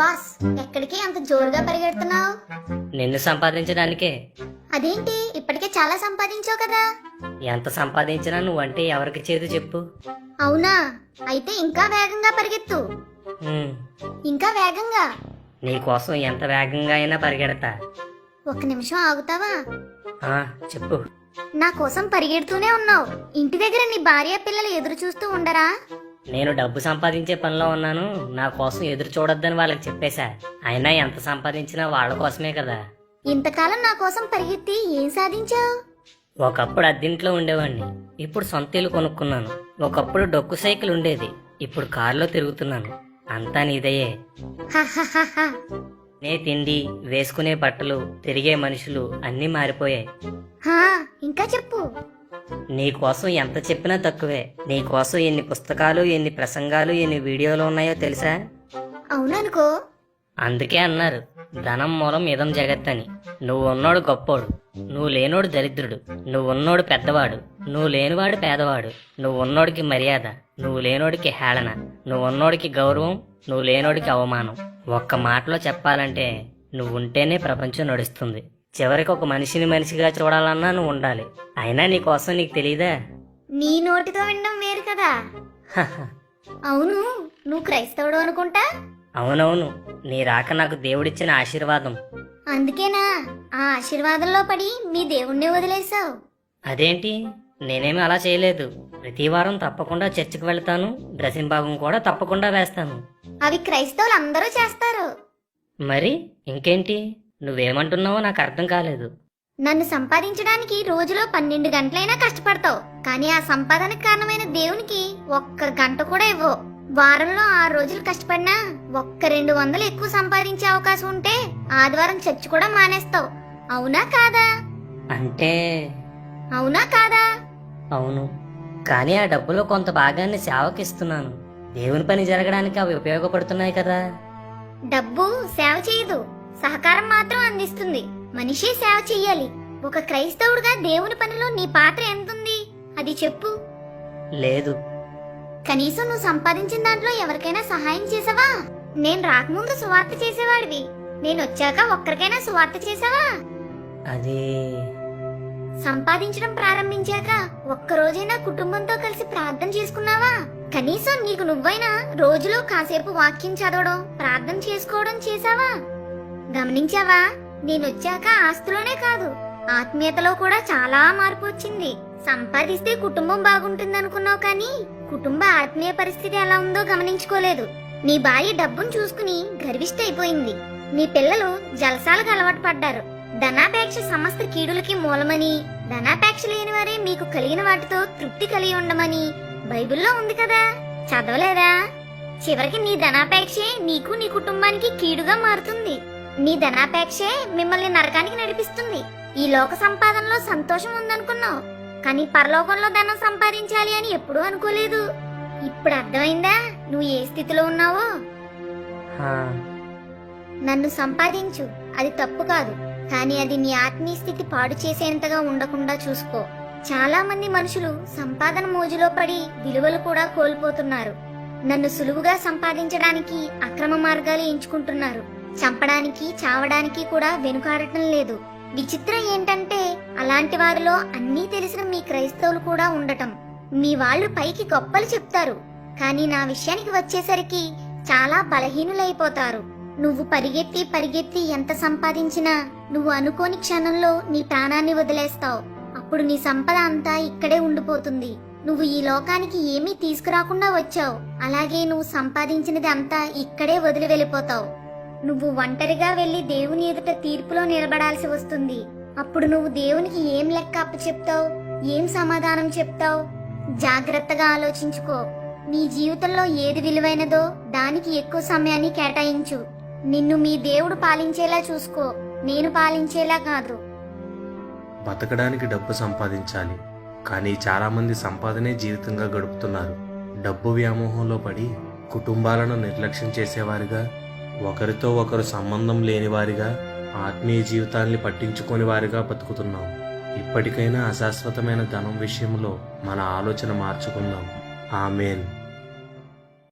Boss, ఎక్కడికి అంత జోరుగా పరిగెడుతున్నావు? నిన్ను సంపాదించడానికే. అదేంటి, ఇప్పటికే చాలా సంపాదించావు కదా? ఎంత సంపాదించినా నువ్వంటే ఎవరికి చేదు చెప్పు. అవునా? అయితే ఇంకా వేగంగా పరిగెత్తు. ఉమ్, ఇంకా వేగంగా. నీకోసం ఎంత వేగంగా అయినా పరిగెడతా. ఒక్క నిమిషం ఆగుతావా? ఆ, చెప్పు. నా కోసం పరిగెడుతూనే ఉన్నావు. ఇంటి దగ్గర నీ భార్య పిల్లలు ఎదురు చూస్తూ ఉండరా? నేను డబ్బు సంపాదించే పనిలో ఉన్నాను, నా కోసం ఎదురు చూడొద్దని వాళ్ళకి చెప్పేశా. అయినా ఎంత సంపాదించినా వాళ్ళ కోసమే కదా. ఇంతకాలం నా కోసం పరిగెత్తి ఏం సాధించావు? ఒకప్పుడు అద్దెంట్లో ఉండేవాడిని, ఇప్పుడు సొంత ఇల్లు కొనుక్కున్నాను. ఒకప్పుడు డొక్కు సైకిల్ ఉండేది, ఇప్పుడు కారులో తిరుగుతున్నాను. అంతా నీదయ్యే. హహహహ. నే తిండి, వేసుకునే బట్టలు, తిరిగే మనుషులు అన్నీ మారిపోయాయి. హా, ఇంకా చెప్పు. నీకోసం ఎంత చెప్పినా తక్కువే. నీకోసం ఎన్ని పుస్తకాలు, ఎన్ని ప్రసంగాలు, ఎన్ని వీడియోలు ఉన్నాయో తెలుసా? అవుననుకో. అందుకే అన్నారు, ధనం మూలం ఇదం జగత్ అని. నువ్వు ఉన్నోడు గొప్పోడు, నువ్వు లేనోడు దరిద్రుడు. నువ్వు ఉన్నోడు పెద్దవాడు, నువ్వు లేనివాడు పేదవాడు. నువ్వు ఉన్నోడికి మర్యాద, నువ్వు లేనోడికి హేళన. నువ్వు ఉన్నోడికి గౌరవం, నువ్వు లేనోడికి అవమానం. ఒక్క మాటలో చెప్పాలంటే నువ్వుంటేనే ప్రపంచం నడుస్తుంది. చివరికి ఒక మనిషిని మనిషిగా చూడాలన్నా నువ్వు ఉండాలి. అయినా నీకోసం నీకు తెలీదా? నీ నోటితో వినడం వేరు కదా. హహ. అవును, నువ్వు క్రైస్తవుడు అనుకుంటా. అవునవును, నీ రాక నాకు దేవుడిచ్చిన ఆశీర్వాదం. అందుకేనా ఆ ఆశీర్వాదంలో పడి మీ దేవుణ్ణి వదిలేసావు? అదేంటి, నేనేమి అలా చేయలేదు. ప్రతి వారం తప్పకుండా చర్చికి వెళ్తాను, డ్రెస్సింగ్ భాగం కూడా తప్పకుండా వేస్తాను. అవి క్రైస్తవులు అందరూ చేస్తారు. మరి ఇంకేంటి? నువ్వేమంటున్నావో నాకు అర్థం కాలేదు. నన్ను సంపాదించడానికి రోజులో 12 గంటలైనా కష్టపడతావు, కానీ ఆ సంపాదనకు కారణమైన దేవునికి ఒక్క గంట కూడా ఇవ్వవు. వారంలో 6 రోజులు కష్టపడినా ఒక్క 200 ఎక్కువ సంపాదించే అవకాశం ఉంటే ఆదివారం చర్చి కూడా మానేస్తావు. అవునా కాదా? అంటే అవునా కాదా? అవును, కానీ ఆ డబ్బులో కొంత భాగాన్ని సేవకిస్తున్నాను. దేవుని పని జరగడానికి అవి ఉపయోగపడుతున్నాయి కదా. డబ్బు సేవ చేయదు, సహకారం మాత్రం అందిస్తుంది. మనిషి సేవ చెయ్యాలి. ఒక క్రైస్తవుడిగా దేవుని పనిలో నీ పాత్ర ఎంతుంది? అది చెప్పు. లేదు. కనీసం నువ్వు సంపాదించిన దాంట్లో ఎవరికైనా సహాయం చేసావా? నేను రాకముందు సువార్త చేసేవాడివి, నేను వచ్చాక ఒక్కరికైనా సువార్త చేసావా? అది సంపాదించడం ప్రారంభించాక ఒక్కరోజైనా కుటుంబంతో కలిసి ప్రార్థన చేసుకున్నావా? కనీసం నీకు నువ్వైనా రోజులో కాసేపు వాక్యం చదవడం, ప్రార్థన చేసుకోవడం చేసావా? గమనించావా? నేనొచ్చాక ఆస్తిలోనే కాదు, ఆత్మీయతలో కూడా చాలా మార్పు వచ్చింది. సంపాదిస్తే కుటుంబం బాగుంటుందనుకున్నావు, కానీ కుటుంబ ఆత్మీయ పరిస్థితి ఎలా ఉందో గమనించుకోలేదు. నీ భార్య డబ్బును చూసుకుని గర్విష్ట అయిపోయింది. నీ పిల్లలు జలసాలకు అలవాటు పడ్డారు. ధనాపేక్ష సమస్త కీడులకి మూలమని, ధనాపేక్ష లేని వారే మీకు కలిగిన వాటితో తృప్తి కలిగి ఉండమని బైబిల్లో ఉంది కదా. చదవలేదా? చివరికి నీ ధనాపేక్షే నీకు నీ కుటుంబానికి కీడుగా మారుతుంది. నీ ధనాపేక్షే మిమ్మల్ని నరకానికి నడిపిస్తుంది. ఈ లోక సంపాదనలో సంతోషం ఉందనుకున్నావు, కానీ పరలోకంలో ధనం సంపాదించాలి అని ఎప్పుడూ అనుకోలేదు. ఇప్పుడు అర్థమైందా నువ్వు ఏ స్థితిలో ఉన్నావో? హా, నన్ను సంపాదించు, అది తప్పు కాదు, కానీ అది నీ ఆత్మీయ స్థితి పాడు చేసేంతగా ఉండకుండా చూసుకో. చాలా మంది మనుషులు సంపాదన మోజులో పడి విలువలు కూడా కోల్పోతున్నారు. నన్ను సులువుగా సంపాదించడానికి అక్రమ మార్గాలు ఎంచుకుంటున్నారు. చంపడానికి, చావడానికి కూడా వెనుకాడటం లేదు. విచిత్రం ఏంటంటే అలాంటి వారిలో అన్నీ తెలిసిన మీ క్రైస్తవులు కూడా ఉండటం. మీ వాళ్ళు పైకి గొప్పలు చెప్తారు, కానీ నా విషయానికి వచ్చేసరికి చాలా బలహీనులైపోతారు. నువ్వు పరిగెత్తి పరిగెత్తి ఎంత సంపాదించినా నువ్వు అనుకోని క్షణంలో నీ ప్రాణాన్ని వదిలేస్తావు. అప్పుడు నీ సంపద అంతా ఇక్కడే ఉండిపోతుంది. నువ్వు ఈ లోకానికి ఏమీ తీసుకురాకుండా వచ్చావు, అలాగే నువ్వు సంపాదించినది అంతా ఇక్కడే వదిలి వెళ్ళిపోతావు. నువ్వు ఒంటరిగా వెళ్లి దేవుని ఎదుట తీర్పులో నిలబడాల్సి వస్తుంది. అప్పుడు నువ్వు దేవునికి ఏం లెక్క అప్పచెప్తావు? ఏం సమాధానం చెప్తావు? జాగ్రత్తగా ఆలోచించుకో. నీ జీవితంలో ఏది విలువైనదో దానికి ఎక్కువ సమయాన్ని కేటాయించు. నిన్ను మీ దేవుడు పాలించేలా చూసుకో, నేను పాలించేలా కాదు. బతకడానికి డబ్బు సంపాదించాలి, కానీ చాలా మంది సంపాదనే జీవితంగా గడుపుతున్నారు. డబ్బు వ్యామోహంలో పడి కుటుంబాలను నిర్లక్ష్యం చేసేవారిగా, ఒకరితో ఒకరు సంబంధం లేనివారిగా, ఆత్మీయ జీవితాన్ని పట్టించుకోని వారిగా బతుకుతున్నాం. ఇప్పటికైనా అశాశ్వతమైన ధనం విషయంలో మన ఆలోచన మార్చుకుందాం. ఆమేన్.